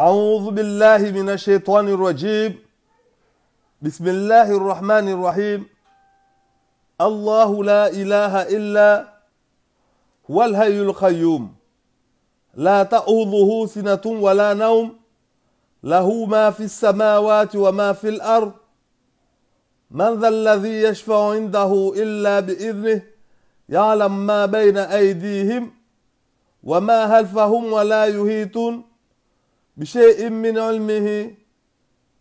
أعوذ بالله من الشيطان الرجيم. بسم الله الرحمن الرحيم. الله لا إله إلا هو الحي القيوم لا تأخذه سنة ولا نوم له ما في السماوات وما في الأرض من ذا الذي يشفع عنده إلا بإذنه يعلم ما بين أيديهم وما خلفهم ولا يحيطون بشيء من علمه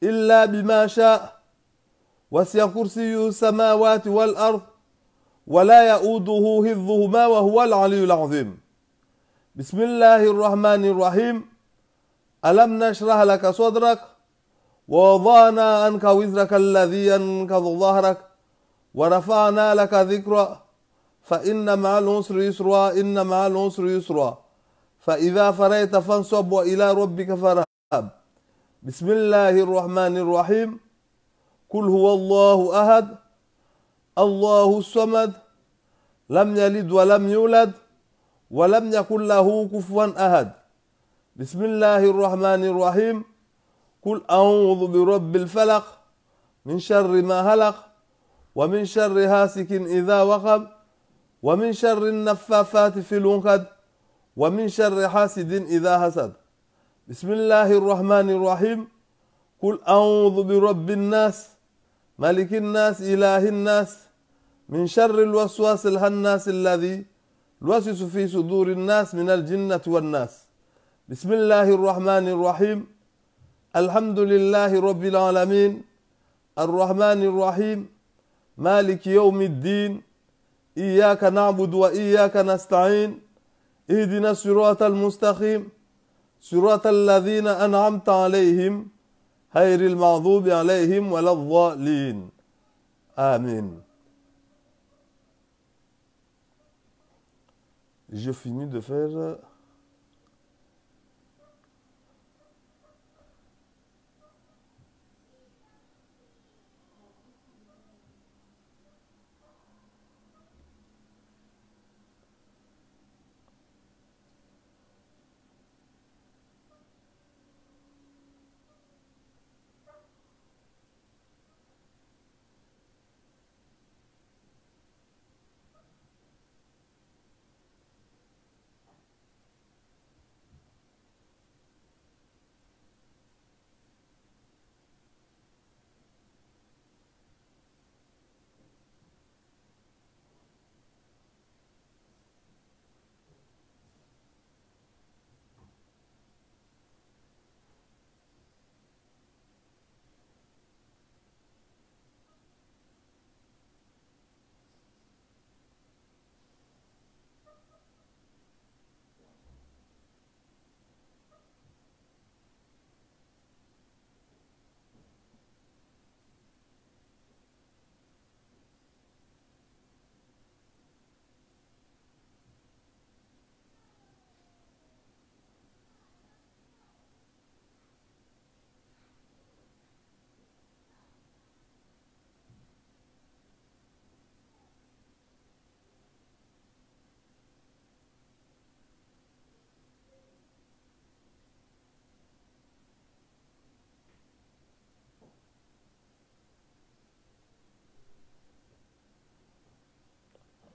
إلا بما شاء وسع كرسيه السماوات والأرض ولا يؤوده حفظهما وهو العلي العظيم. بسم الله الرحمن الرحيم. ألم نشرح لك صدرك ووضعنا عنك وزرك الذي ينقض ظهرك ورفعنا لك ذكرك فإن مع العسر يسرا إن مع العسر يسرا فإذا فرغت فانصب وإلى ربك فارغب. بسم الله الرحمن الرحيم. قل هو الله أحد الله الصمد لم يلد ولم يولد ولم يكن له كفوا أحد. بسم الله الرحمن الرحيم. قل أعوذ برب الفلق من شر ما خلق ومن شر حاسد إذا وقب ومن شر النفاثات في العقد ومن شر حاسد إذا حسد. بسم الله الرحمن الرحيم. قل أعوذ برب الناس ملك الناس إله الناس من شر الوسواس الخناس الذي يوسوس في صدور الناس من الجنة والناس. بسم الله الرحمن الرحيم. الحمد لله رب العالمين الرحمن الرحيم مالك يوم الدين إياك نعبد وإياك نستعين اهدنا الصراط المستقيم صراط الذين أنعمت عليهم غير المغضوب عليهم ولا الضالين. Amen. Je finis de faire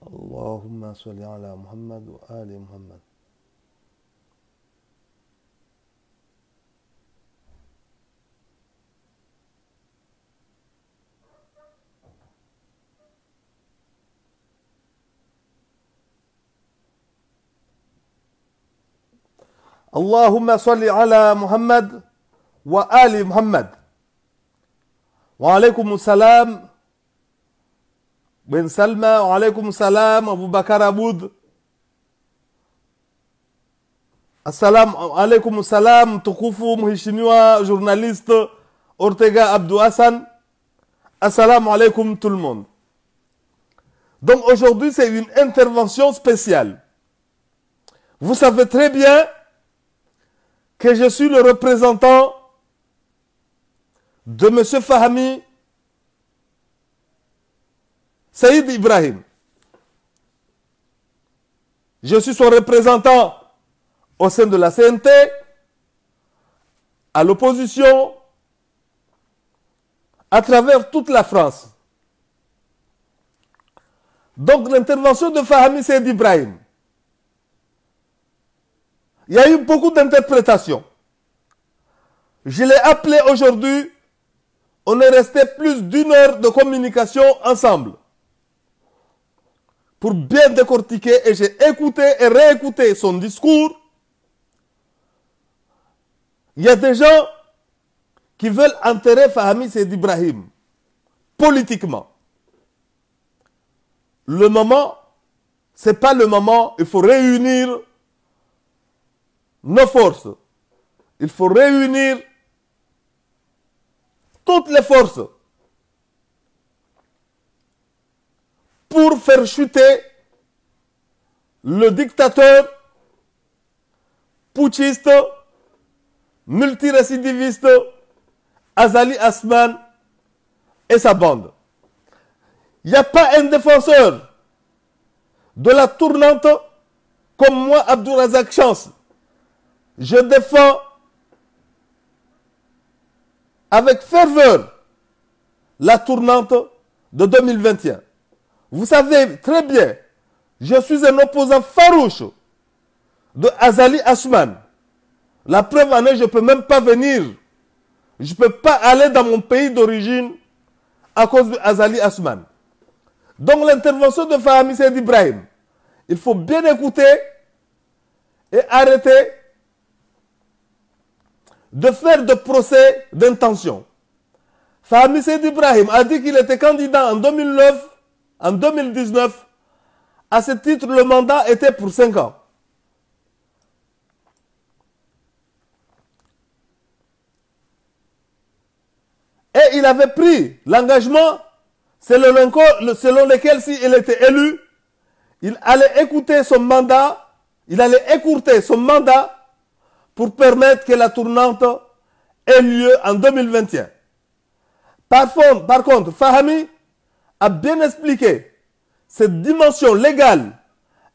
اللهم صل على محمد وآل محمد. اللهم صل على محمد وآل محمد. وعليكم السلام Ben Salma, wa alaykum salam, Abu Bakar Aboud. Assalamu alaykum salam, tukufu mheshimiwa journaliste Ortega Abdou Hassan. Assalamu alaykum tout le monde. Donc aujourd'hui c'est une intervention spéciale. Vous savez très bien que je suis le représentant de M. Fahmi Saïd Ibrahim. Je suis son représentant au sein de la CNT, à l'opposition à travers toute la France. Donc l'intervention de Fahmi Said Ibrahim, il y a eu beaucoup d'interprétations. Je l'ai appelé aujourd'hui, on est resté plus d'une heure de communication ensemble pour bien décortiquer, et j'ai écouté et réécouté son discours. Il y a des gens qui veulent enterrer Fahmi Said Ibrahim politiquement. Le moment, ce n'est pas le moment, il faut réunir nos forces. Il faut réunir toutes les forces pour faire chuter le dictateur putschiste, multirécidiviste, Azali Assoumane et sa bande. Il n'y a pas un défenseur de la tournante comme moi, Abdourazak Chance. Je défends avec ferveur la tournante de 2021. Vous savez très bien, je suis un opposant farouche de Azali Assoumane. La preuve en est, je ne peux même pas venir. Je ne peux pas aller dans mon pays d'origine à cause de Azali Assoumane. Donc l'intervention de Fahmi Said Ibrahim, il faut bien écouter et arrêter de faire de procès d'intention. Fahmi Said Ibrahim a dit qu'il était candidat en 2009, en 2019. À ce titre, le mandat était pour 5 ans. Et il avait pris l'engagement selon lequel, s'il était élu, il allait écouter son mandat, il allait écourter son mandat pour permettre que la tournante ait lieu en 2021. Par contre, Fahmi a bien expliqué cette dimension légale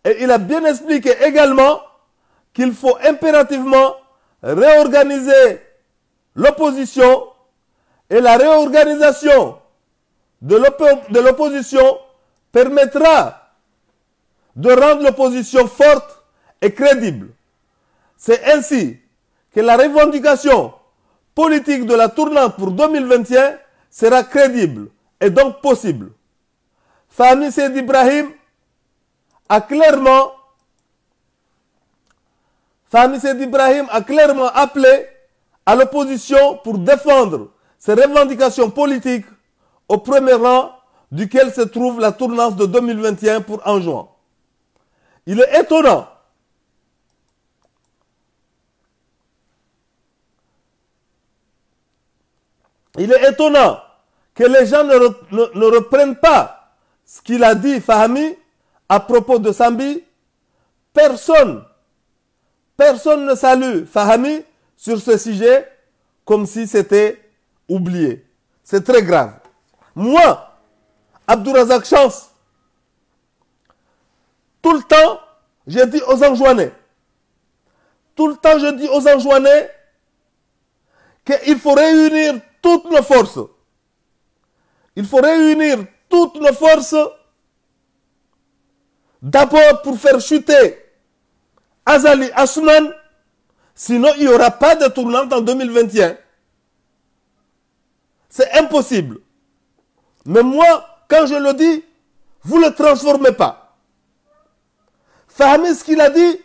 et il a bien expliqué également qu'il faut impérativement réorganiser l'opposition et la réorganisation de l'opposition permettra de rendre l'opposition forte et crédible. C'est ainsi que la revendication politique de la tournante pour 2021 sera crédible et donc possible. Fahmi Said Ibrahim a clairement appelé à l'opposition pour défendre ses revendications politiques, au premier rang duquel se trouve la tournance de 2021 pour en juin. Il est étonnant que les gens ne reprennent pas ce qu'il a dit, Fahmi, à propos de Sambi. Personne ne salue Fahmi sur ce sujet comme si c'était oublié. C'est très grave. Moi, Abdourazak Chance, tout le temps, j'ai dit aux Anjouanais, qu'il faut réunir toutes nos forces. Il faut réunir toutes nos forces d'abord pour faire chuter Azali Assoumane, sinon il n'y aura pas de tournante en 2021. C'est impossible. Mais moi, quand je le dis, vous ne le transformez pas. Fahmi, ce qu'il a dit,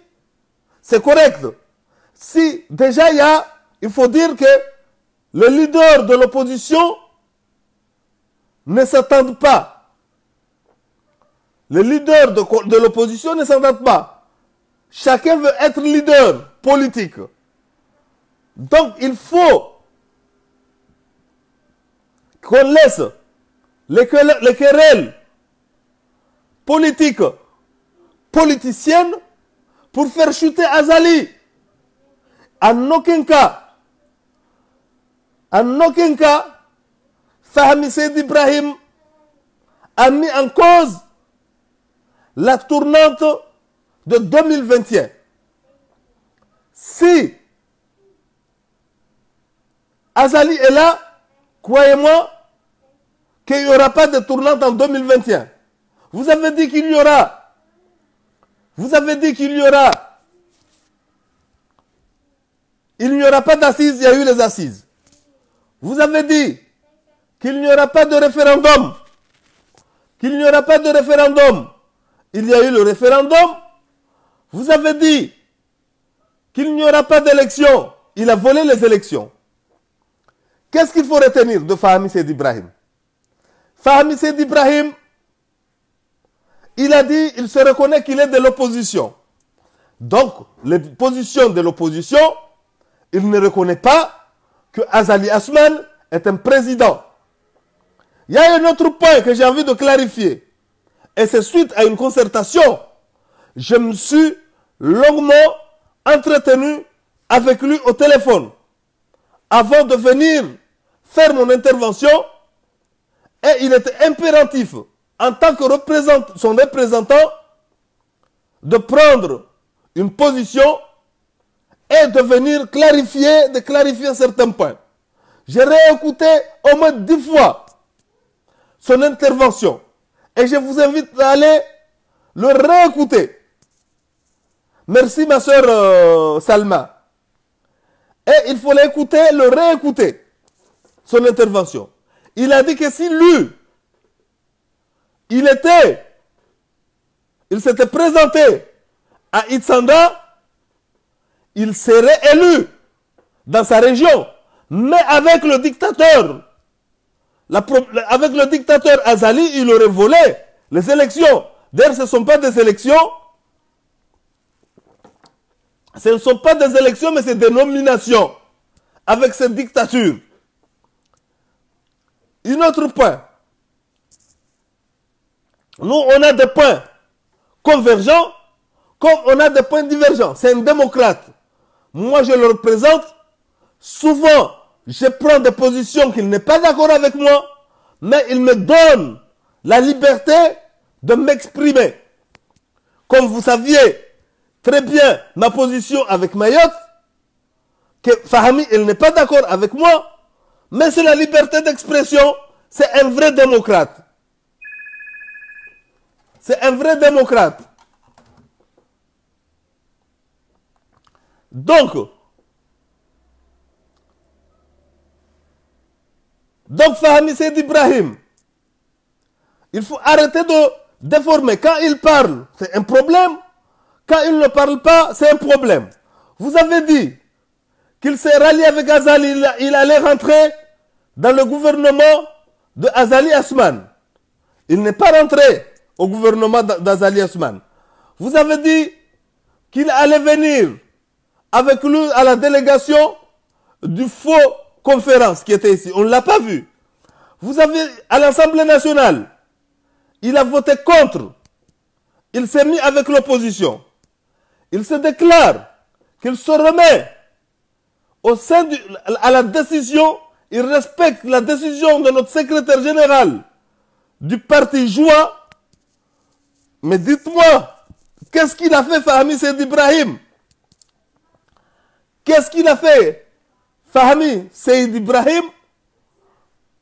c'est correct. Si déjà il faut dire que les leaders de l'opposition ne s'attendent pas. Les leaders de l'opposition ne s'attendent pas. Chacun veut être leader politique. Donc il faut qu'on laisse les querelles politiciennes pour faire chuter Azali. En aucun cas, Fahmi Said Ibrahim a mis en cause la tournante de 2021. Si Azali est là, croyez-moi, qu'il n'y aura pas de tournante en 2021. Vous avez dit qu'il y aura. Vous avez dit qu'il y aura. Il n'y aura pas d'assises, il y a eu les assises. Vous avez dit qu'il n'y aura pas de référendum. Qu'il n'y aura pas de référendum. Il y a eu le référendum. Vous avez dit qu'il n'y aura pas d'élection. Il a volé les élections. Qu'est-ce qu'il faut retenir de Fahmi Seydi Ibrahim? Fahmi Seydi Ibrahim, il a dit, il se reconnaît qu'il est de l'opposition. Donc, les positions de l'opposition, il ne reconnaît pas que Azali Assoumane est un président. Il y a un autre point que j'ai envie de clarifier. Et c'est suite à une concertation, je me suis longuement entretenu avec lui au téléphone avant de venir faire mon intervention. Et il était impératif, en tant que son représentant, de prendre une position et de venir clarifier certains points. J'ai réécouté au moins 10 fois son intervention. Et je vous invite à aller le réécouter. Merci ma soeur Salma. Et il faut l'écouter, le réécouter, son intervention. Il a dit que si lui, il s'était présenté à Itsanda, il serait élu dans sa région. Mais avec le dictateur, avec le dictateur Azali, il aurait volé les élections. D'ailleurs, ce ne sont pas des élections. Ce ne sont pas des élections, mais c'est des nominations. Avec cette dictature. Un autre point. Nous, on a des points convergents, comme on a des points divergents. C'est un démocrate. Moi, je le représente. Souvent, je prends des positions qu'il n'est pas d'accord avec moi, mais il me donne la liberté de m'exprimer. Comme vous saviez très bien ma position avec Mayotte, que Fahmi, il n'est pas d'accord avec moi, mais c'est la liberté d'expression. C'est un vrai démocrate. C'est un vrai démocrate. Donc Fahmi Seydi Ibrahim, il faut arrêter de déformer. Quand il parle, c'est un problème. Quand il ne parle pas, c'est un problème. Vous avez dit qu'il s'est rallié avec Azali, il allait rentrer dans le gouvernement de Azali Assoumane. Il n'est pas rentré au gouvernement d'Azali Assoumane. Vous avez dit qu'il allait venir avec lui à la délégation du faux conférence qui était ici. On ne l'a pas vu. Vous avez, à l'Assemblée nationale, il a voté contre. Il s'est mis avec l'opposition. Il se déclare qu'il se remet au sein à la décision. Il respecte la décision de notre secrétaire général du parti Joie. Mais dites-moi, qu'est-ce qu'il a fait Fahmi Seydi Ibrahim? Qu'est-ce qu'il a fait Fahmi Seydi Ibrahim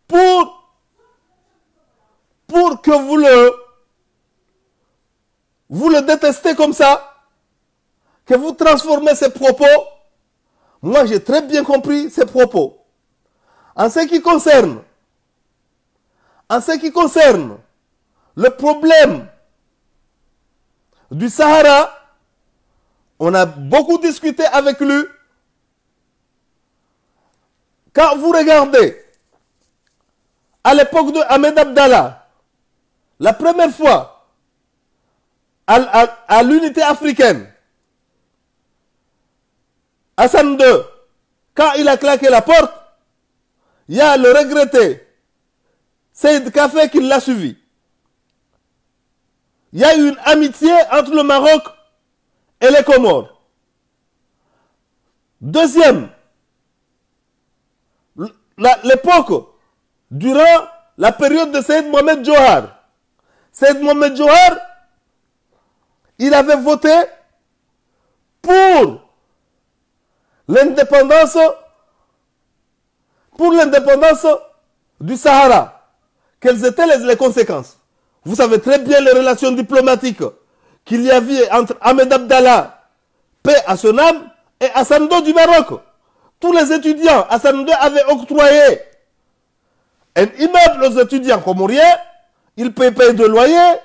pour que vous le détestez comme ça, que vous transformez ses propos? Moi, j'ai très bien compris ses propos. En ce qui concerne le problème du Sahara, on a beaucoup discuté avec lui. Quand vous regardez, à l'époque de Ahmed Abdallah, la première fois, à l'unité africaine, Hassan II, quand il a claqué la porte, il y a le regretté Seyd Kafé qui l'a suivi. Il y a eu une amitié entre le Maroc et les Comores. Deuxième, l'époque durant la période de Seyd Mohamed Johar. Seyd Mohamed Johar, il avait voté pour l'indépendance pour l'indépendance du Sahara, quelles étaient les conséquences? Vous savez très bien les relations diplomatiques qu'il y avait entre Ahmed Abdallah, paix à son âme, et Hassan II du Maroc. Tous les étudiants, Hassan II avait octroyé un immeuble aux étudiants comoriens, ils payaient de loyer,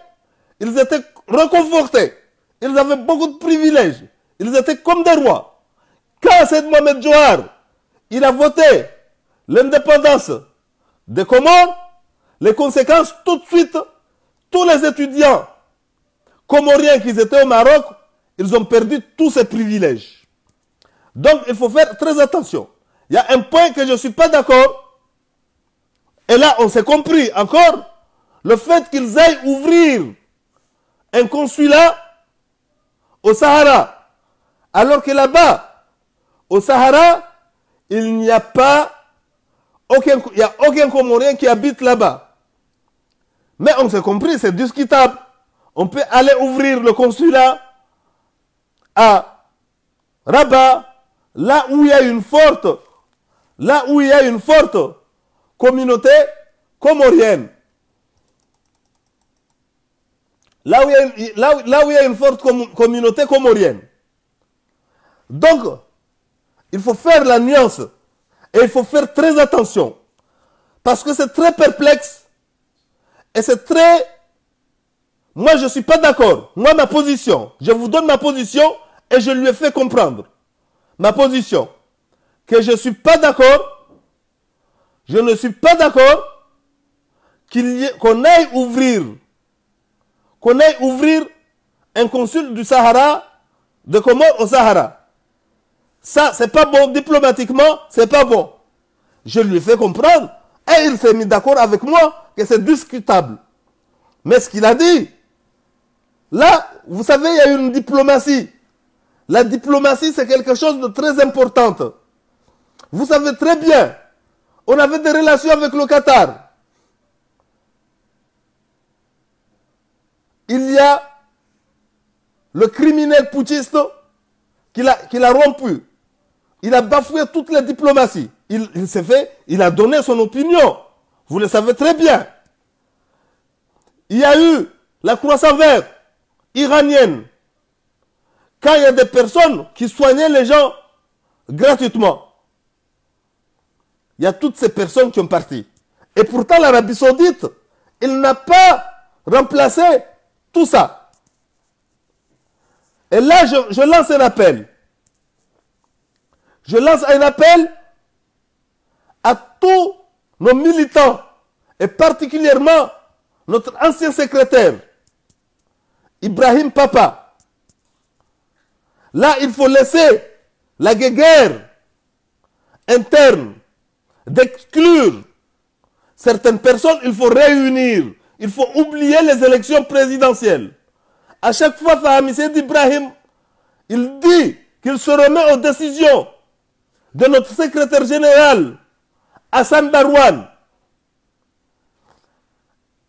ils étaient réconfortés, ils avaient beaucoup de privilèges, ils étaient comme des rois. Quand Saïd Mohamed Johar, il a voté l'indépendance des Comores, les conséquences, tout de suite, tous les étudiants comoriens qui étaient au Maroc, ils ont perdu tous ces privilèges. Donc, il faut faire très attention. Il y a un point que je ne suis pas d'accord. Et là, on s'est compris encore. Le fait qu'ils aillent ouvrir un consulat au Sahara. Alors que là-bas, au Sahara, il n'y a pas aucun Comorien qui habite là-bas. Mais on s'est compris, c'est discutable. On peut aller ouvrir le consulat à Rabat, là où il y a une forte communauté comorienne. Là où il y a une forte communauté comorienne. Donc, il faut faire la nuance et il faut faire très attention. Parce que c'est très perplexe et c'est très... Moi, je ne suis pas d'accord. Moi, ma position, je vous donne ma position et je lui ai fait comprendre. Ma position, que je ne suis pas d'accord, je ne suis pas d'accord qu'on aille ouvrir un consul du Sahara, de Comores au Sahara. Ça, c'est pas bon, diplomatiquement, c'est pas bon. Je lui ai fait comprendre et il s'est mis d'accord avec moi que c'est discutable. Mais ce qu'il a dit, là, vous savez, il y a une diplomatie. La diplomatie, c'est quelque chose de très important. Vous savez très bien, on avait des relations avec le Qatar. Il y a le criminel putschiste qu'il a rompu. Il a bafoué toutes les diplomaties. Il a donné son opinion. Vous le savez très bien. Il y a eu la Croix verte iranienne. Quand il y a des personnes qui soignaient les gens gratuitement, il y a toutes ces personnes qui ont parti. Et pourtant, l'Arabie Saoudite, il n'a pas remplacé tout ça. Et là, je lance un appel. Je lance un appel à tous nos militants, et particulièrement notre ancien secrétaire, Ibrahim Papa. Là, il faut laisser la guerre interne, d'exclure certaines personnes, il faut réunir. Il faut oublier les élections présidentielles. À chaque fois, Fahmi Saïed Ibrahim, il dit qu'il se remet aux décisions de notre secrétaire général, Hassan Darwan.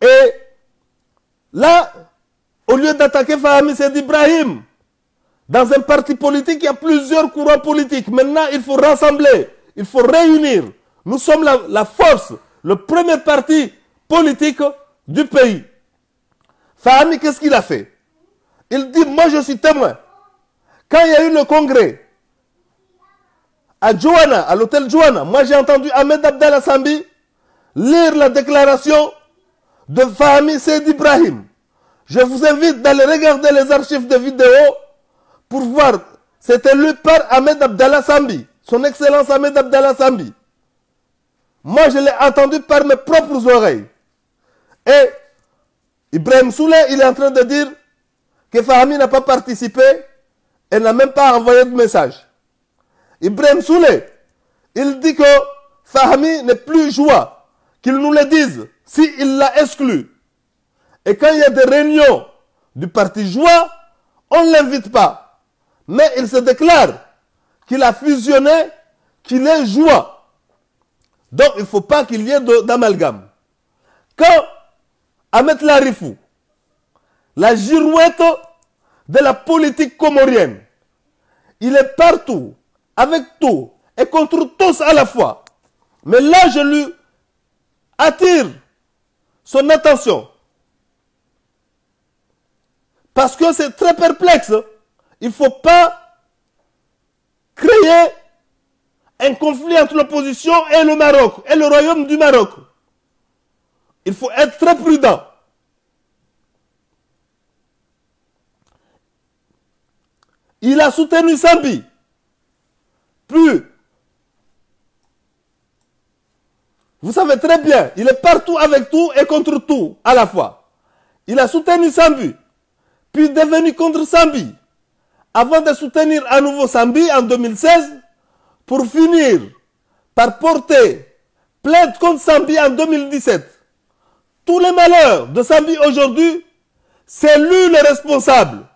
Et là, au lieu d'attaquer Fahmi Saïed Ibrahim, dans un parti politique, il y a plusieurs courants politiques. Maintenant, il faut rassembler, il faut réunir. Nous sommes la force, le premier parti politique du pays. Fahmi, qu'est-ce qu'il a fait? Il dit, moi je suis témoin. Quand il y a eu le congrès à Johanna, à l'hôtel Johanna, moi j'ai entendu Ahmed Abdallah Sambi lire la déclaration de Fahmi Saïed Ibrahim. Je vous invite d'aller regarder les archives de vidéos pour voir. C'était lu par Ahmed Abdallah Sambi, son excellence Ahmed Abdallah Sambi. Moi je l'ai entendu par mes propres oreilles. Et Ibrahim Souley, il est en train de dire que Fahmi n'a pas participé et n'a même pas envoyé de message. Ibrahim Souley, il dit que Fahmi n'est plus joie, qu'il nous le dise, s'il l'a exclu. Et quand il y a des réunions du parti joie, on ne l'invite pas. Mais il se déclare qu'il a fusionné, qu'il est joie. Donc il ne faut pas qu'il y ait d'amalgame. Quand Ahmed Larifou, la girouette de la politique comorienne, il est partout, avec tout, et contre tous à la fois. Mais là, je lui attire son attention. Parce que c'est très perplexe. Il ne faut pas créer un conflit entre l'opposition et le Maroc, et le royaume du Maroc. Il faut être très prudent. Il a soutenu Sambi. Puis, vous savez très bien, il est partout avec tout et contre tout à la fois. Il a soutenu Sambi, puis devenu contre Sambi, avant de soutenir à nouveau Sambi en 2016, pour finir par porter plainte contre Sambi en 2017. Tous les malheurs de Sambi aujourd'hui, c'est lui le responsable.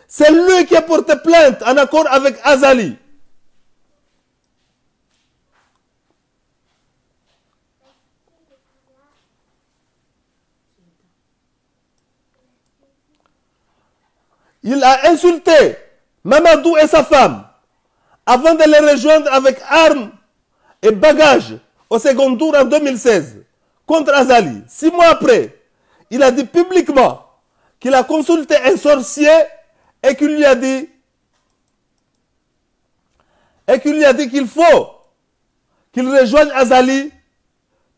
C'est lui qui a porté plainte en accord avec Azali. Il a insulté Mamadou et sa femme avant de les rejoindre avec armes et bagages au second tour en 2016 contre Azali. 6 mois après, il a dit publiquement qu'il a consulté un sorcier et qu'il lui a dit qu'il faut qu'il rejoigne Azali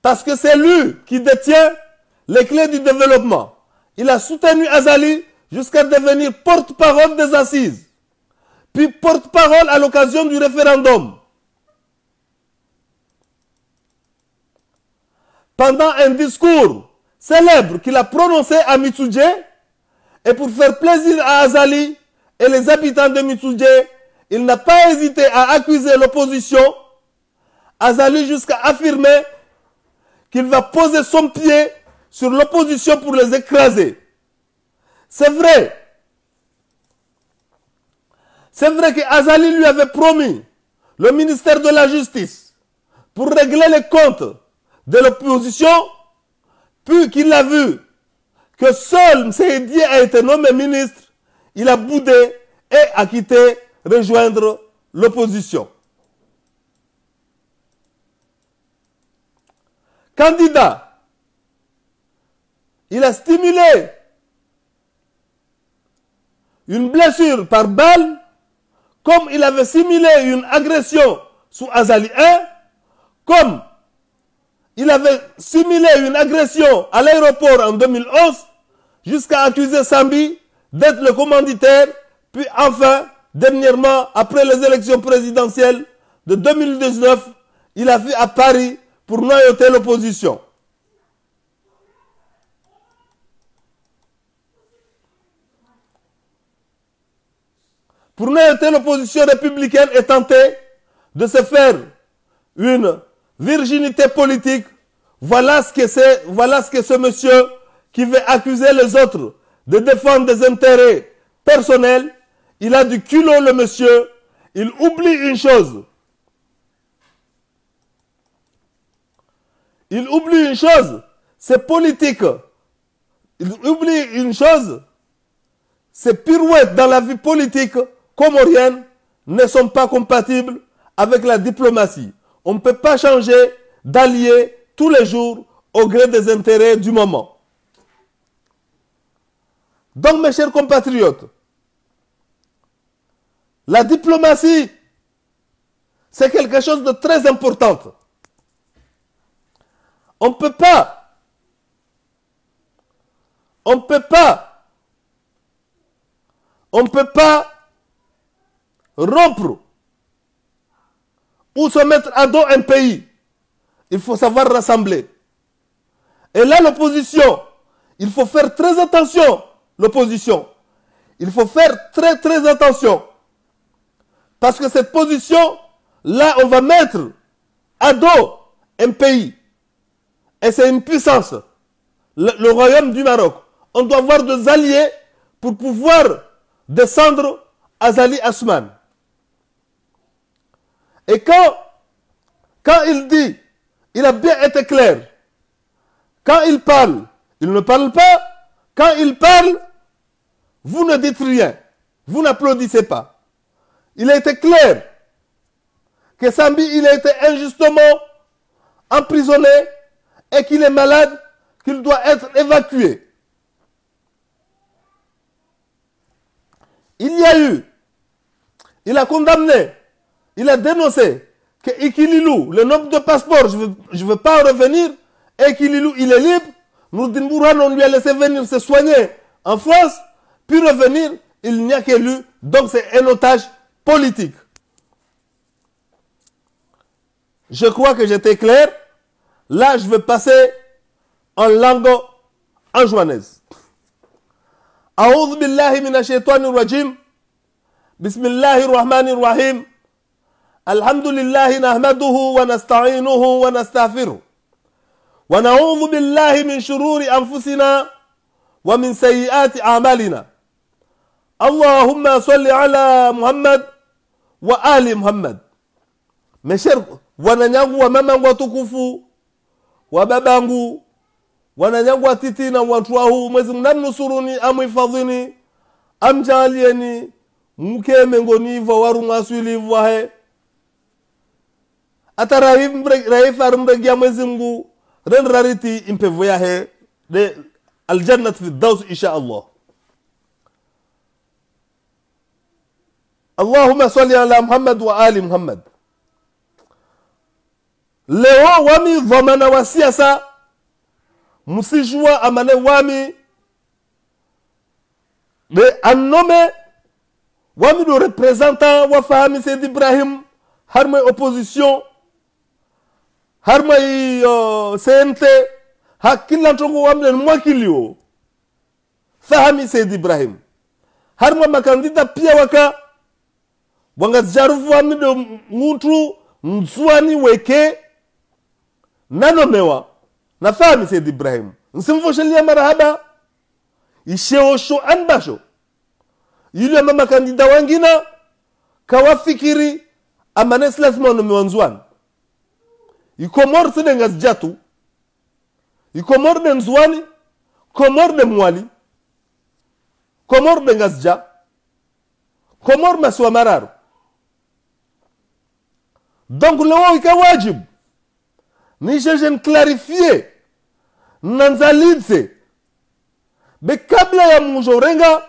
parce que c'est lui qui détient les clés du développement. Il a soutenu Azali jusqu'à devenir porte-parole des assises, puis porte-parole à l'occasion du référendum. Pendant un discours célèbre qu'il a prononcé à Mitsudje, et pour faire plaisir à Azali et les habitants de Mitsudje, il n'a pas hésité à accuser l'opposition. Azali jusqu'à affirmer qu'il va poser son pied sur l'opposition pour les écraser. C'est vrai. C'est vrai qu'Azali lui avait promis le ministère de la Justice pour régler les comptes de l'opposition, puis qu'il a vu que seul Seydi a été nommé ministre, il a boudé et a quitté rejoindre l'opposition. Candidat, il a stimulé une blessure par balle, comme il avait simulé une agression sous Azali 1, comme il avait simulé une agression à l'aéroport en 2011, jusqu'à accuser Sambi d'être le commanditaire, puis enfin, dernièrement, après les élections présidentielles de 2019, il a fait à Paris pour noyauter l'opposition. Pour noyauter l'opposition républicaine et tenter de se faire une virginité politique, voilà ce que ce monsieur qui veut accuser les autres de défendre des intérêts personnels, il a du culot le monsieur, il oublie une chose. Il oublie une chose, c'est politique. Il oublie une chose, ces pirouettes dans la vie politique comorienne ne sont pas compatibles avec la diplomatie. On ne peut pas changer d'allié tous les jours au gré des intérêts du moment. Donc, mes chers compatriotes, la diplomatie, c'est quelque chose de très important. On ne peut pas rompre ou se mettre à dos un pays. Il faut savoir rassembler. Et là, l'opposition, il faut faire très attention, l'opposition. Il faut faire très très attention. Parce que cette position, là, on va mettre à dos un pays. Et c'est une puissance. Le royaume du Maroc. On doit avoir des alliés pour pouvoir descendre Azali Asman. Et quand il dit, il a bien été clair. Quand il parle, il ne parle pas. Quand il parle, vous ne dites rien. Vous n'applaudissez pas. Il a été clair que Sambi, il a été injustement emprisonné et qu'il est malade, qu'il doit être évacué. Il a condamné, il a dénoncé que Ikililou, le nombre de passeports, je ne veux pas en revenir, et Ikililou, il est libre. Nourdine Bourhan, on lui a laissé venir se soigner en France, puis revenir, il n'y a que lui, donc c'est un otage politique. Je crois que j'étais clair. Là, je vais passer en langue anjouanaise. A'udhu billahi minash shaitanir rajim. Bismillahir rahmanir rahim. Alhamdulillahi nahmaduhu wa nasta'inuhu wa nastaghfiruh. Wa na'udhu billahi min shururi anfusina wa min sayyiati a'malina. Allahumma salli ala Muhammad wa ali Muhammad. Mes chers wananyangu wa mamangu watukufu, wa babangu, wananyangu wa titi na watu wahu, mwezi mnamnusuruni, amuhifadhini, amjalieni, mkeme ngoni hivyo, waru maswili hivyo hae. Ata raifar mregia mwezi mgu, ren rariti impevu ya he, de aljannat fi daus insha Allah. Allahumma salli ala Muhammad wa ali Muhammad. Leo wami dhamana wa siasa, msijua amane wami de annome wami do représentant wa fahami Said Ibrahim harma opposition harma CNT hakila ntongo wami mwakilio fahami Said Ibrahim harma makandida pia waka wangajarufu wami do mtu mzuani weke nanomewa na fahami Said Ibrahim nsimfoshelia marahaba isheosho anbasho yule mama kandida wengine kawafikiri amanes lazima nomewanzwan ikomor sedengas jatu ikomor de nzwani komor de mwali komor de ngasja komor maswa mararu. Donc leo ikawajib ni jejen clarifier nanzalidse be kabla ya mujorenga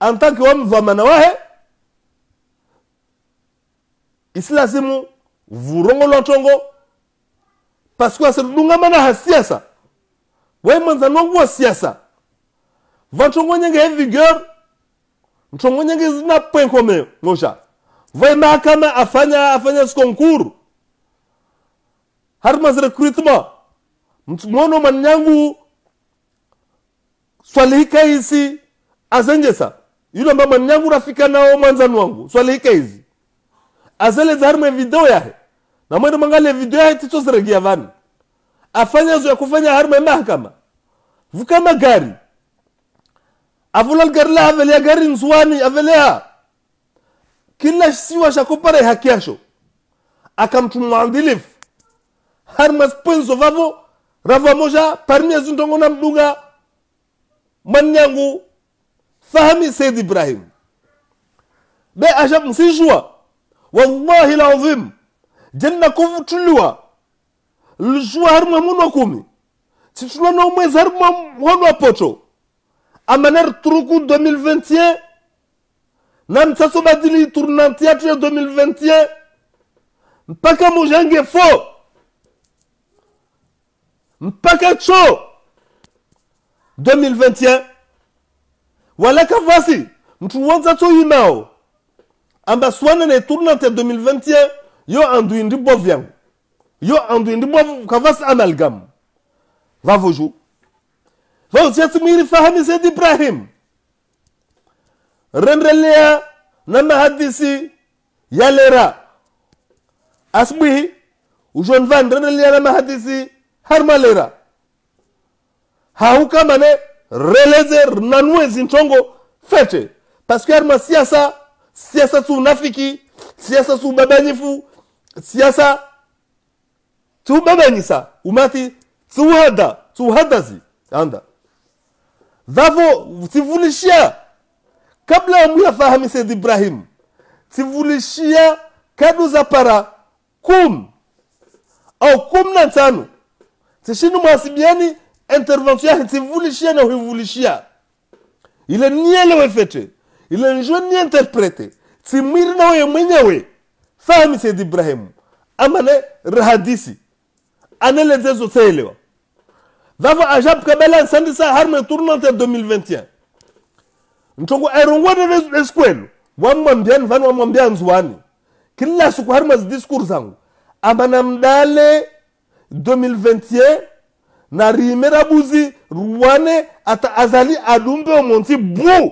en tant que homme vamana wahe islazimu vurongo lontongo parce que asirudunga mana hasiasa we manzanwangu wa siasa vantongo nyenge vigueur ntongo nyenge zina point commun ngosha vai mahakama afanya concours harmas recrutement mmono manyangu swalihika hizi azenjesa yule mama manyangu rafika nao manzanu wangu swalihika hizi azele zarma video yahe na mwendo mangale video yahe tito ziregia vani afanya zo ya kufanya harma mahakama vukama gari avula gari la avelea gari nzwani avelea kila siwa shakupare haki yasho akamtumwandilifu harma spenzo vavo rava moja parmi azundongo na mdunga manyangu fahami Said Ibrahim be ajab msijua wallahi alazim janna kufutulwa ljua harma muno kumi titulwa no mwezi harma hono poto amaner truku 2021 nam taso badili tournanti ya 2021 mpaka mujenge fo mpaka cho 2021 wala kavasi mtu wanza to yimao amba swana ne tournante 2021 yo andu indi boviang yo andu indi bov kavasi amalgam va voju va tsiatmiri fahami Said Ibrahim renrelea na mahadisi yalera asbihi ujon van renrelea na mahadisi harmalera hauka mane releze nanwe zintongo fete parce que harma siasa su nafiki siasa su babanyifu siasa tu babanyisa umati tu hadazi anda vavo tivulishia kabla ya fahami Said Ibrahim tivulishia kadu za para kum au 15 tishinu mwasibiani intervention ya tivulishia na huivulishia ile nielewe fete ile njoo ni interprete timwiri na wewe mwenyewe fahamu Said Ibrahim amane rahadisi aneleze zoteelewa dhava ajab kabala sandisa harme tournante 2021 ntongo erongwa na eskwelo wamwambiani vani wamwambia nzwani kila siku harma discours zangu amana mdale 2021 na rimera buzi ruwane ata azali adumbe omonti bu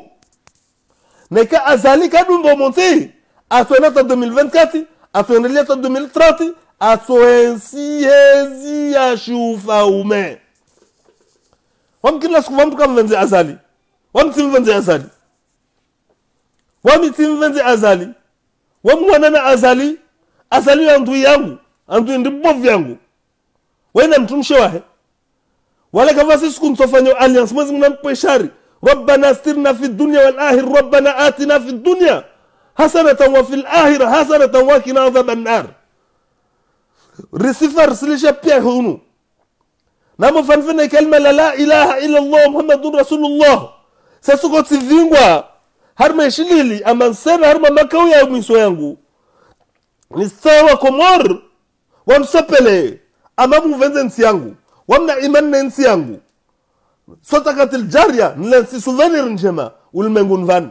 neka azali kadumbe omonti atwenata 2024 atweneleta 2030 atwensi hezi ya shufa ume wamkila siku wamtuka mvenze azali wamtimvenze azali wamitimvenze azali wamwanana azali azali yangu andu ndibovu yangu wena mtumshe wahe wala kavasi siku msofanya alliance mwezi mnampeshari ربنا استرنا في الدنيا والآخرة ربنا آتنا في الدنيا حسنة وفي الآخرة حسنة وقنا عذاب النار رسفر سليشا بيهونو نامو فنفنا كلمة لا إله إلا الله محمد رسول الله ساسوكو تسيفينغوا هرما يشليلي أما نسانا هرما مكاويا وميسو يانغو نستوى كمور وانسوبلي أما موفنزن سيانغو وامنا إيمان نسيانغو صوتك الجارية نلنسي سوفينير نجمع والمنغون فان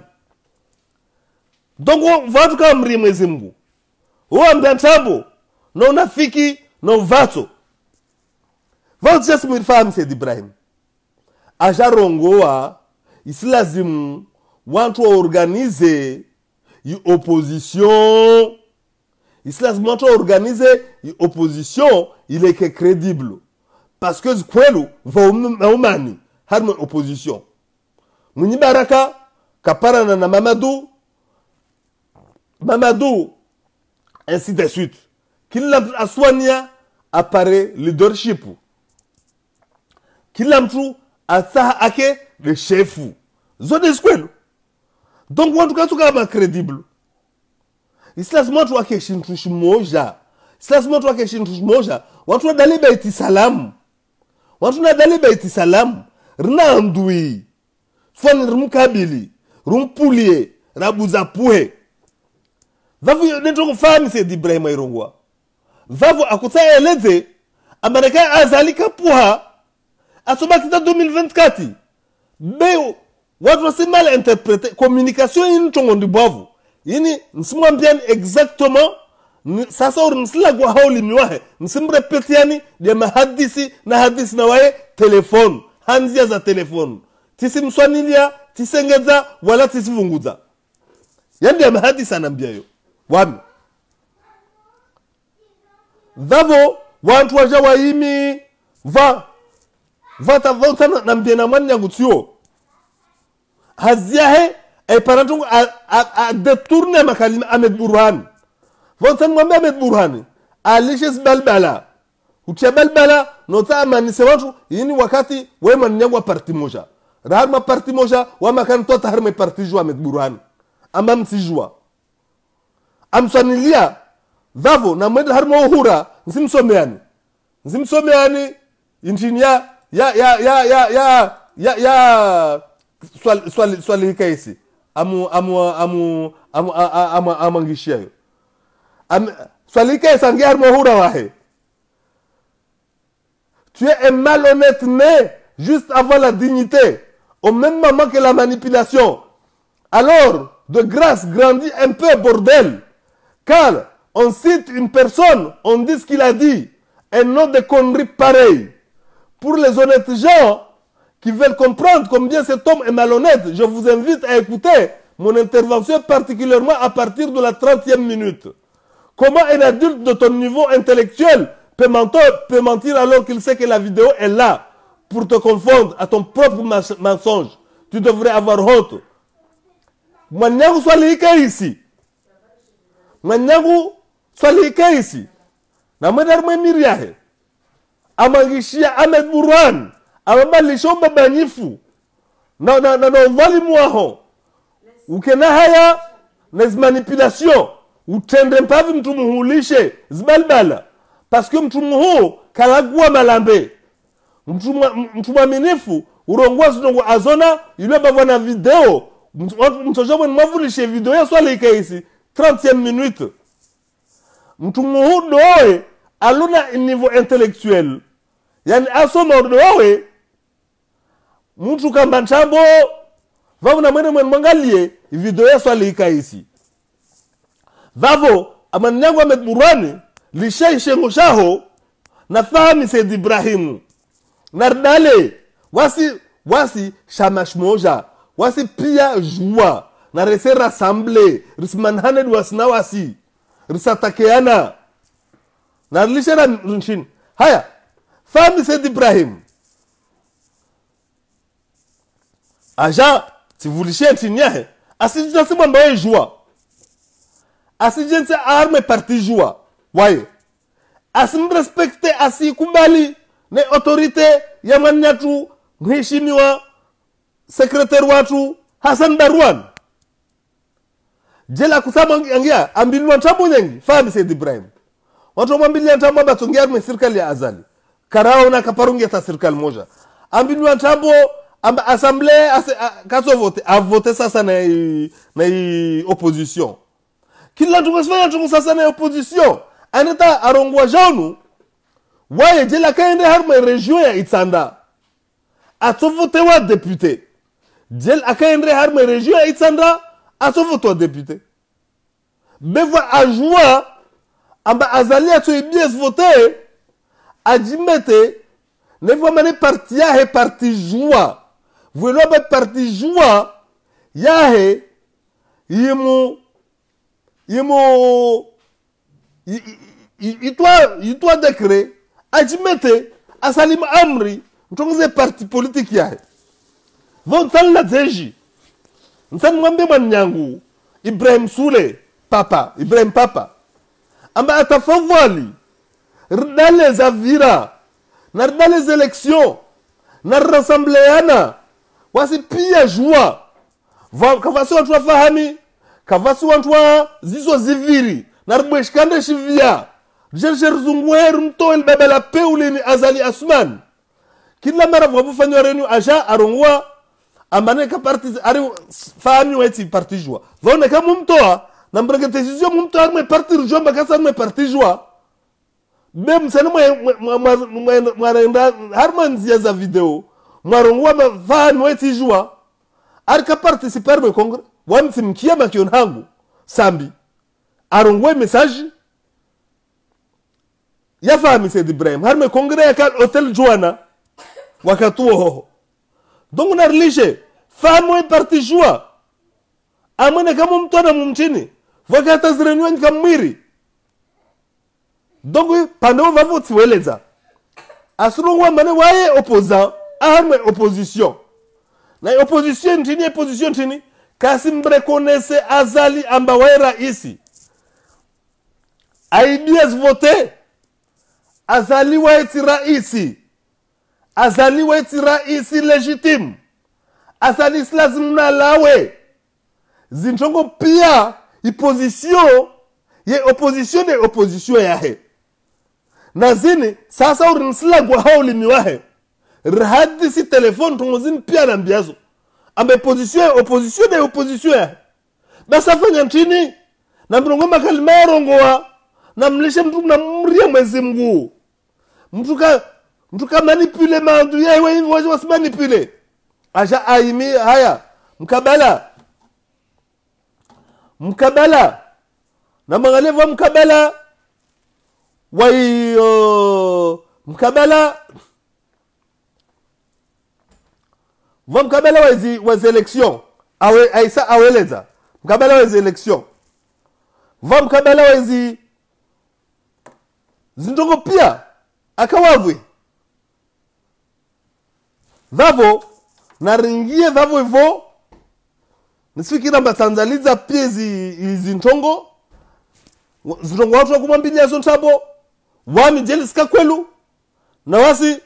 دونك فاتو كامري مزيمبو هو أمبانتابو نو نافيكي نو فاتو فاتو جاسم يرفهم سيد إبراهيم أجاrongoa isilazimu wantu organize yi opposition isilazimu wantu organize yi opposition il est crédible parce que kwelu vaumani harma opposition mwenye baraka kaparana na Mamadou ainsi de suite kila aswania apparaît leadership kila mtu asaha ake le chefu zone skwelu donc watu katuka ba credible isilazimu watu wake shintu moja isilazimu watu wake shintu moja watu wadali baiti salamu watu nadali baiti salamu rina ndui swani rumkabili rumpulie rabuza puhe vavu nento kufahami Said Ibrahim Irongwa vavu akuta eleze amareka azalika puha asobakita 2024 beo watu wasi mal interprete communication yini chongo ndibavu yini nsimwambiani exactement sasa uri nsilagwa hauli miwahe nsimrepetiani dia mahadisi na hadisi na wae telefonu hanzia za telefonu tisimswanilia tisengeza wala tisivunguza yani dia mahadisi anambia yo wami dhavo wantu waja waimi vata na mbiena mwani ya gutio haziahe parantungu a detourne makalima Ahmed Burhan vontan mwambe Ahmed Burhan alishes balbala utia balbala nota amanise watu yini wakati wema nyagwa parti moja rahma parti moja wama kan tota harme parti jua Ahmed Burhan ama msijua amsanilia dhavo na mwenda harma uhura nsimsomeani injinia ya swali kaisi amangishia yo swali kaisi angi harma uhura wahe tu es un malhonnête né juste avant la dignité au même moment que la manipulation alors de grâce grandit un peu bordel car on cite une personne, on dit ce qu'il a dit. Un nom de conneries pareil. Pour les honnêtes gens qui veulent comprendre combien cet homme est malhonnête, je vous invite à écouter mon intervention particulièrement à partir de la 30e minute. Comment un adulte de ton niveau intellectuel peut mentir alors qu'il sait que la vidéo est là pour te confondre à ton propre mensonge? Tu devrais avoir honte. Mwanyangu swalika ici. Mwanyangu swalika ici. Na mwadar mwemiri yahe. Amangishia Ahmed Burhan. Amabalisho mbabanyifu. Na uvalimu waho. Ukena haya na manipulation. Utende mpavi mtu muhulishe. Zbalbala. parce que mtu muhu kalagua malambe mtu mwaminifu urongwa zinongo azona yule bavwa na video mtoja mwen mwavulishe video ya swali ikaisi 30e minute mtu muhu doe aluna niveau intellectuel yani asoma doe mtu kamba nchambo vavo na mwene mwangalie video ya swali ikaisi vavo amanyangu Ahmed Burhani lishai shengo shaho na fahami Said Ibrahimu nardale wasi shamash moja wasi pia joie na rese rassemble rismanhaned wasna wasi risatakeana na lishara nshin haya fahami Said Ibrahim aja sivulishe ntinyahe asijinasi mwambawe joie asijinsi arme parti joie waye asimrespecte asikubali ne autorite ya manyatu mheshimiwa secretary watu Hassan Darwan jela kusama angia ambilwa ntambo nyengi fahami Said Ibrahim watu mwambilia ntambo batongia arme serikali ya azali karao na kaparungia ta serikali moja ambilwa ntambo amba assemblée kaso vote a voté sasa na opposition kila tukosfanya tukusasa na opposition anata arongwa jonu waye jela kaende harma region ya Itsanda atovote wa député jela akaende harma region ya Itsanda atovote wa député beva ajua amba azali atoy bien voter ajimete nevo mane parti ya he parti joie vwelo ba parti joie yahe yimo itwa décret ajimete asalima amri mtongoze parti politique yahe von salna zeji nsan mwambe mwanyangu Ibrahim Sule Ibrahim Papa amba atafavali rdale zavira na rdale élections na rassembleana wasi pia joie kavasi watu wafahami kavasi watu wa zizo ziviri na rubweshikande shivia jersher zungweru mtoel babela peule ni azali asman kila mara wabufanywa renu aja arongwa ambane ka parti ari fahami weti parti joie vone kama mtoa na mbrege decision mtoa me parti joie kasa me parti joie même sana mwarenda harman ziaza video mwarongwa mafahami weti joie arika participer me congrès wamsi mkia makion hangu sambi arongwe message ya fahami Said Ibrahim harme congrès ya kan hotel Joana wakatuo hoho donc na relige fahami parti joie amene kama mtu na mumchini wakata zrenyo kamwiri donc pendant va vote weleza asrongwa mane waye opposant arme opposition na opposition tini kasi mrekonese azali amba wae raisi ideas vote azali wae raisi legitime azali lazim na lawe zintongo pia opposition yahe na zini sasa urinsilagwa haulimi wahe rihadisi telefone tungozini pia na mbiazo amba opposition yahe basa fanya ntini na mrongo makalima ya rongowa na mlishe mtu na mria mwezi mguu mtu ka manipule maandu yahe wa hivi waje wasimanipule aja aimi haya mkabala na mangalewa mkabala mkabala wazi election aisa aweleza mkabala wazi election mkabala wazi zindongo pia akawavwe vavo naringie vavo hivyo nisifikira mbasanzaliza pia zintongo zintongo watu wakumwambilia zontabo wami jelisika kwelu na wasi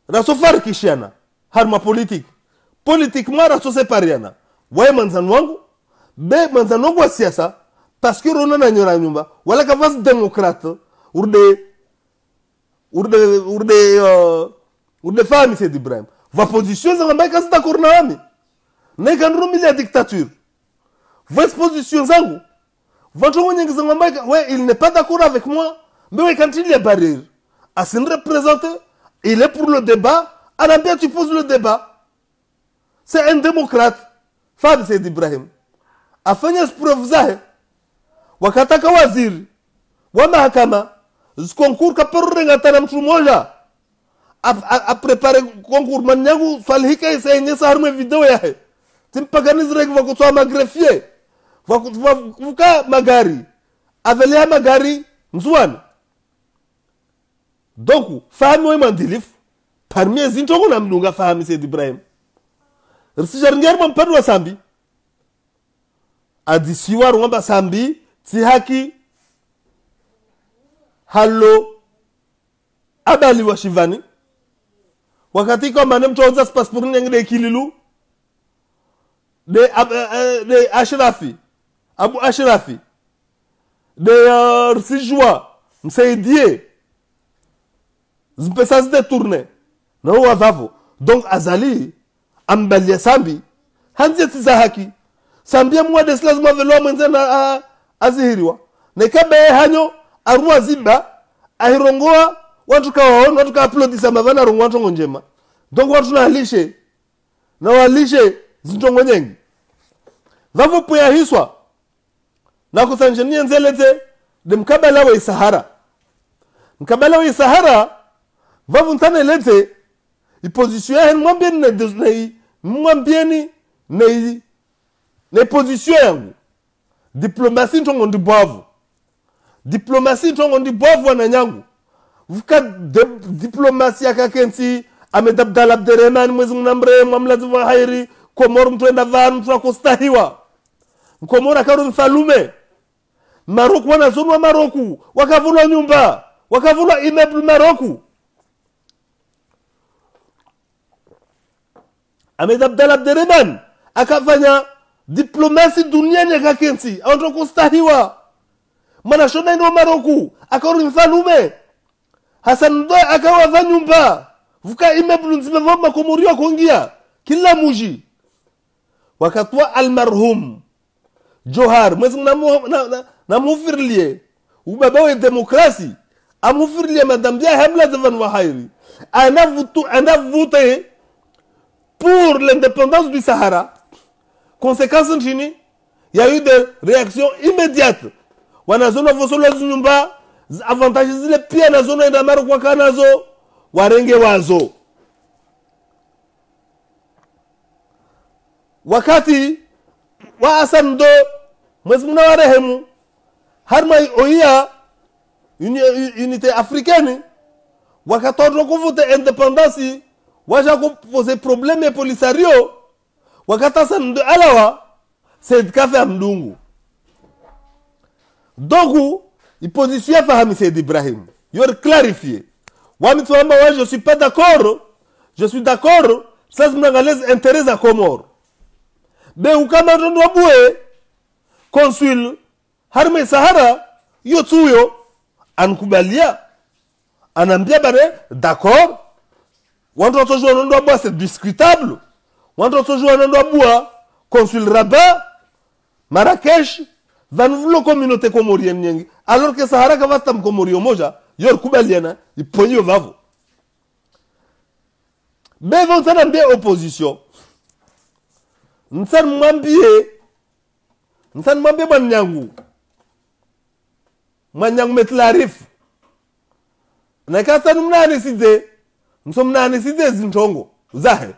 rasofarikishiana harma politique mara so separiana wae manzanu wangu be manzanu wangu wa siasa parce que rona na nyora nyumba wala kavas demokrate urde urde fami Said Ibrahim va position zangu ambaye kazi d'accord na wami na kanrumilia dictature va position zangu votre wenye zangu ambaye ouais il n'est pas d'accord avec moi mais quand il est barrière à se représenter il est pour le débat alors bien tu poses le débat c'est un démocrate fami Said Ibrahim afanya preuve zahe wakataka waziri wa mahakama concours kaperurenga tana mtu mmoja a prepare concours manyangu falhika isenye sarme video yahe timpaganize reg vakutwa magrefie vakuvuka magari avelia magari nzuana donc fami we mandilif parmi les intongo na mdunga fami Said Ibrahim risijarngar mampadu wa sambi adisiwa ngamba sambi ti haki hallo abali wa shivani wakati kwa manem toza passport nyangde kililu de Ashrafi Abu Ashrafi de Sijwa msaidie zipesa zide tourner na huwa vavo donc azali ambalia sambi hanzi tiza haki sambi mwa de lazima velo mwenze na azihiriwa nekabe hanyo arua ziba ahirongoa watu kawaona watu ka upload samavana rongo watu njema donc watu na lishe na walishe zintongo nyengi vavo poya hiswa na kusanjenia nzelete de mkabala wa Sahara mkabala wa Sahara vavo ntane lete iposition ya mwambieni na position yangu diplomatie ntongo ndibavu diplomatie ntongo ndibavu na nyangu vuka diplomatie akakensi Ahmed Abdallah Abderrahman mwezi mnamre mamlazi wa hairi komoro mtuenda vanu tunakostahiwa mkomora karo mfalume Maroku wanazonwa Maroku wakavulwa nyumba wakavulwa immeuble Maroku Ahmed Abdallah Abderrahman akafanya diplomatie duniani akakensi autokostahiwa mana shona ndo Maroku akaro mfalume Hassan ndo akawa va nyumba vuka immeuble nzima voma komorio kongia kila muji wakatwa almarhum Johar mwezi na mufirlie ubaba wa demokrasi amufirlie madame Dia Hamla Devan Wahairi ana voté pour l'indépendance du Sahara. Conséquence nchini il y a eu des réactions immédiates wanazona vosola nyumba avantages zile pia na zona enda mara kwa kanazo warenge wazo wakati wa asando mwezi mna warehemu harma oia unité africaine wakatoto kuvuta indépendance waja kupose problème polisario wakata sando alawa c'est kafe amdungu donc il positionne Fahmi Said Ibrahim il clarifier wami tuamba wa je suis pas d'accord je suis d'accord ça m'engalaise intérêt à Comore be ukama ndo bwe consul harme Sahara yotuyo ankubalia anambia bare d'accord wanto tojua ndo bwa c'est discutable wanto tojua ndo bwa consul Rabat Marrakech vanvulo communauté comorienne nyengi alors que Sahara kavasta mkomorio moja yor kubaliana iponyo vavo be vont sana mbe opposition nsan mwambie manyangu metlarif na kasa mnani size zintongo zahe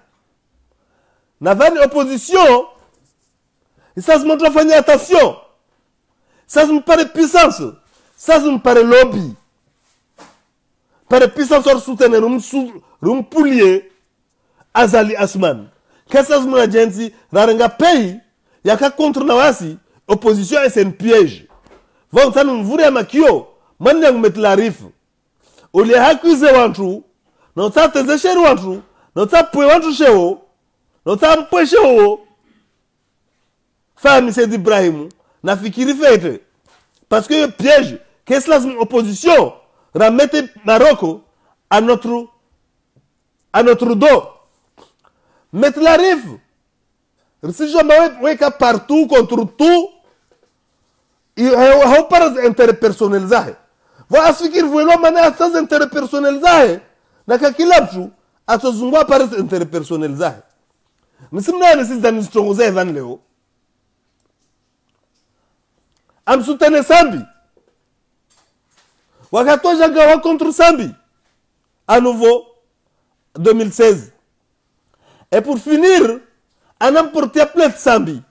na vani opposition ça se montre faire attention ça me paraît puissance ça me paraît lobby paraît puissance sur soutenir rum poulier azali asman kasa zmuna jensi rarenga pays yaka contre na wasi opposition est un piège vont ça nous vure makio manya ngumetlarif oli accuse wantu no tsate zesheri wantu no tsapwe wantu shewo no tsampwe shewo Fahmi Said Ibrahim nafikiri parce que piège qu'est-ce la opposition ramete Maroc à notre dos. Mais il arrive. Si je me mets partout contre tout, il y a pas d'intérêt personnel. Voilà ce qu'il veut mener sans intérêt personnel. Naka kilapchu atozungwa par intérêt personnel. Mais si nous avons des choses à faire, am soutenu Sambi. Wakato Jagawa contre Sambi. À nouveau, 2016. Et pour finir, on a porté plein de Sambi.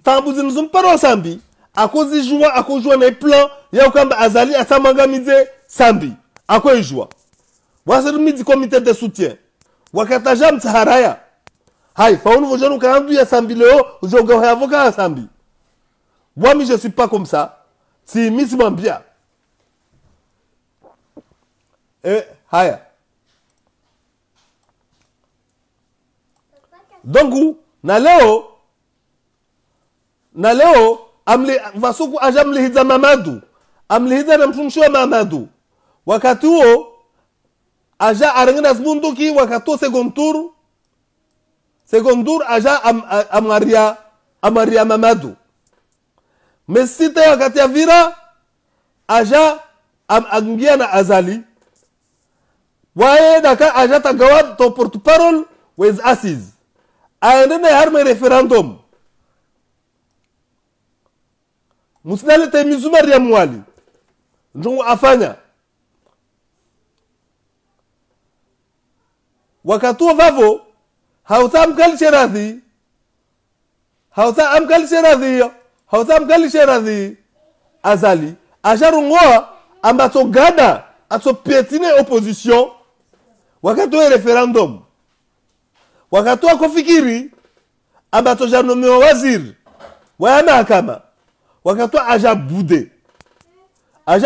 Tambouzin nous pas Sambi. À cause de jouer, à cause de jouer dans plan, il y a un Azali à Samanga Midze Sambi. À quoi il joue? Voici le midi comité de soutien. Wakata Jam Saharaya. Hay, faunu vojanu kandu ya Sambi leo, ujoga ya avocat à Sambi. Moi, je ne suis pas comme ça. C'est Miss Mambia. Et, haya. Donc, na leo, amli, vasuku aja mlihiza Mamadu. Amlihiza na mtumshua Mamadu. Wakati huo, aja arengena zbunduki, wakati huo second tour aja amaria Mamadu. Mais si tu as wakati ya vira, aja agingia na Azali. Wae daka aja tagawa to porte-parole with Aziz. Aendene harme referendum. Musinale te mizumari ya mwali. Njungu afanya. Wakati wa vavo, hauta amkali sheradhi. Hauta mkali sheradhi Azali. Ajarungoa ambato gada ato piétiner opposition. Wakati wa referendum. Wakati wa kufikiri ambato janome wa waziri. Waya mahakama. Wakati wa aja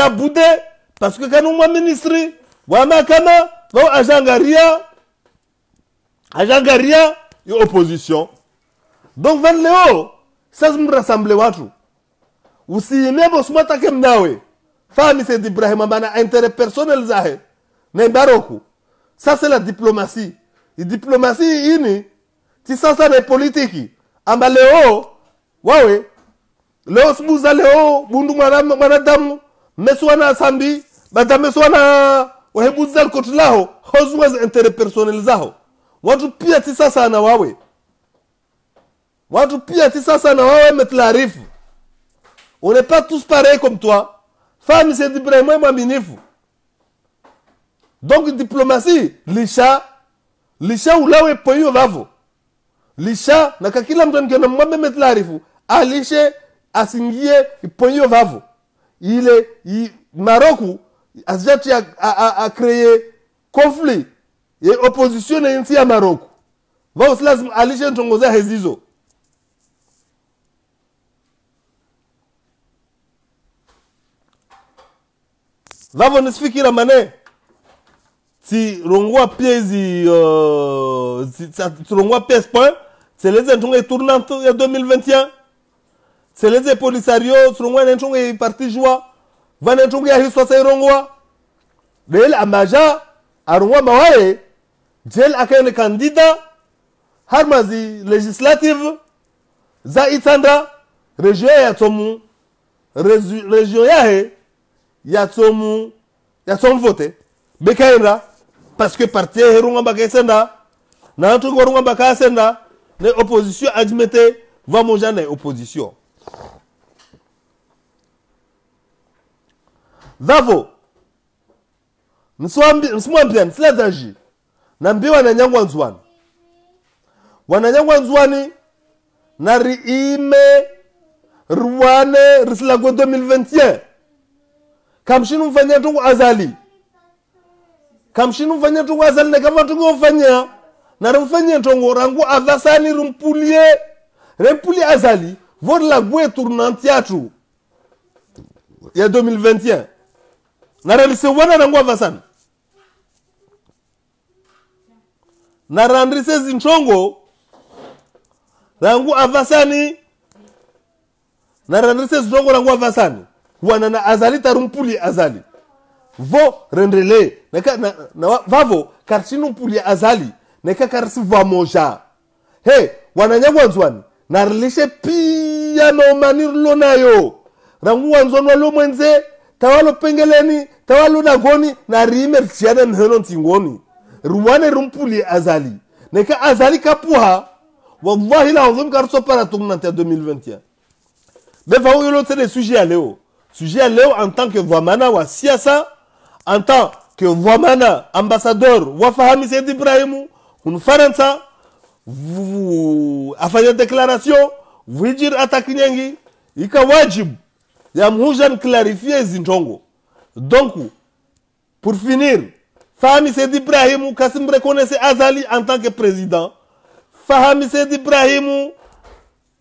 bude parce que kanu mwa ministri wa mahakama wa ajangaria y opposition. Donc van leo sasa mrassemble watu. Usiimebo smata kem nawe. Fami c'est Ibrahim bana intérêt personnel zahe. Na baroku. Ça c'est la diplomatie. La diplomatie ini ti sasa na politiki. Amba leo wawe leo smuza leo bundu mwanadamu meswana Sambi bada meswana wahebuza kotlaho hozwa za intérêt personnel zao. Watu pia ti sasa na wawe. Watu pia ti sasa na wawe metlarifu. On n'est pas tous pareils comme toi. Femme, c'est Ibrahim Maminifu. Donc, diplomatie, lisha ulawe poyo vavo. Lisha, na kakila mtu na mwambe metlarifu. Alishe, asingie, poyo vavo. Maroc, azjati a créé conflit. Et opposition na inti ya Maroc. Va uslazim, alishe ntongoza hezizo. Vavo nisifikira mane si rongwa piezi si rongwa pièce point c'est les entonge tournante ya 2021 c'est les polisario rongwa entonge parti joie van entonge ya histoire sai rongwa bel amaja arongwa mawae jel akane candidat harmazi législative za itanda région ya tomu région ya yatsomu vote bekaira parce que parti herunga bakesenda na ntungo runga bakasenda ne opposition admete va moja na opposition vavo nswambian slazaji na mbiwa na nyangwa nzwani wananyangwa nzwani na riime ruwane rislago 2021 kamshinu mfanya tungu Azali na kama tungu mfanya na rumfanya tungu rangu avasani rumpulie Azali vod la gwe tournante yatu ya 2021 na relise wana rangu avasani na randrise zinchongo rangu avasani na randrise zinchongo rangu avasani wana na Azali tarumpuli Azali vo rendele na vavo karchinu puli azali neka karsi va moja he wananyagwanzwani na rilishe pia no manirlo nayo rangu wanzonwa lo mwenze tawalo pengeleni tawalo dagoni na rimer chiana mheno tingoni ruwane rumpuli azali neka azali kapuha wallahi la azim karso para tournante 2021 beva yolo tene sujet à Léo en tant que Wamana wa siasa en tant que Wamana ambassadeur wa Fahami Said Ibrahim un Faransa vous afanya déclaration vous dire atakinyangi ika wajib ya mhujan clarifier zintongo donc pour finir Fahami Said Ibrahim Kassim reconnaissait Azali en tant que président Fahami Said Ibrahim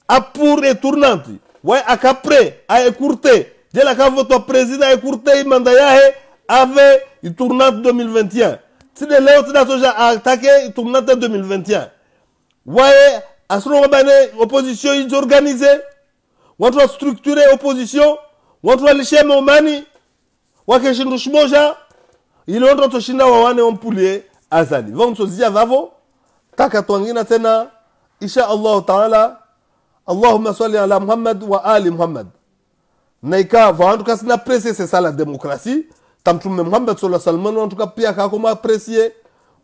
a pour et tournante ouais après a écourté dès la cave votre président a écourté mandat avait une tournante 2021 si les Léo déjà attaqué une tournante 2021 ouais à ce moment opposition ils organisé on doit structurer opposition on doit les schéma omani wake shindu shmoja il est en train de shinda wawane on poulier azali vont se dire vavo taka twangina tena insha Allah taala Allahumma salli ala Muhammad wa ali Muhammad naika en tout cas c'est apprécier c'est ça la démocratie tamtume Muhammad sallallahu alaihi wasallam en tout cas pia kama apprécier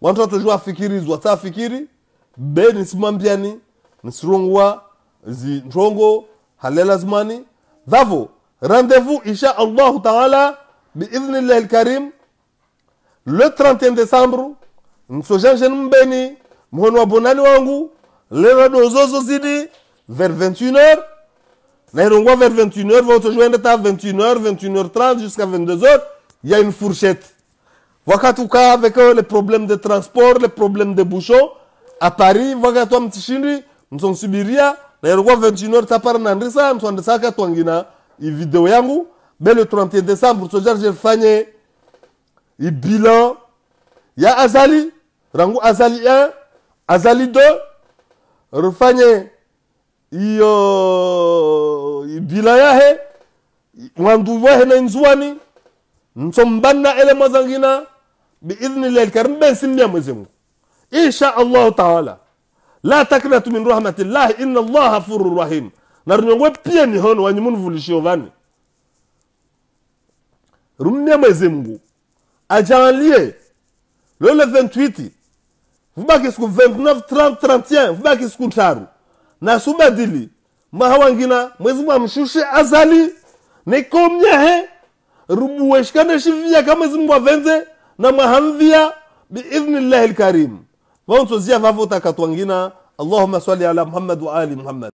on doit toujours fikiri zwa fikiri ben simambiani nisrongwa zinjongo halela zmani vavo rendez-vous insha Allah taala bi idhnillah al-karim le 31 décembre msojanjen mbeni mhono bonani wangu le dozozo zidi vers 21h nairongwa vers 21h va se joindre à 21h 21h30 jusqu'à 22h il y a une fourchette wakati uka avec les problèmes de transport les problèmes de bouchons à Paris wakati mtishindi msonsubiria nairongwa 21h tapara nandisa msondesaka twangina i video yangu le 31 décembre sojar je fanye i bilan ya Azali rangu Azali 1 Azali 2 refanye iyo bilan yahe wandu wahe na nzuani nsombana ele mazangina biidhnillah alkarim ben simya mwezimu insha Allah taala la taknatu min rahmatillah inna Allah ghafurur rahim narnyongwe pia ni hono wanyimun vulishio vani rumnya mwezimu ajanlie le 28 vubaki siku 29 30 31 vubaki siku taru na subadili mahawangina mwezi mshushe Azali nikomnyahe rubuweshkane shivia kama zimbwa venze na mahamvia biidhnillah alkarim vao tozia vavo takatwangina Allahumma salli ala Muhammad wa ali Muhammad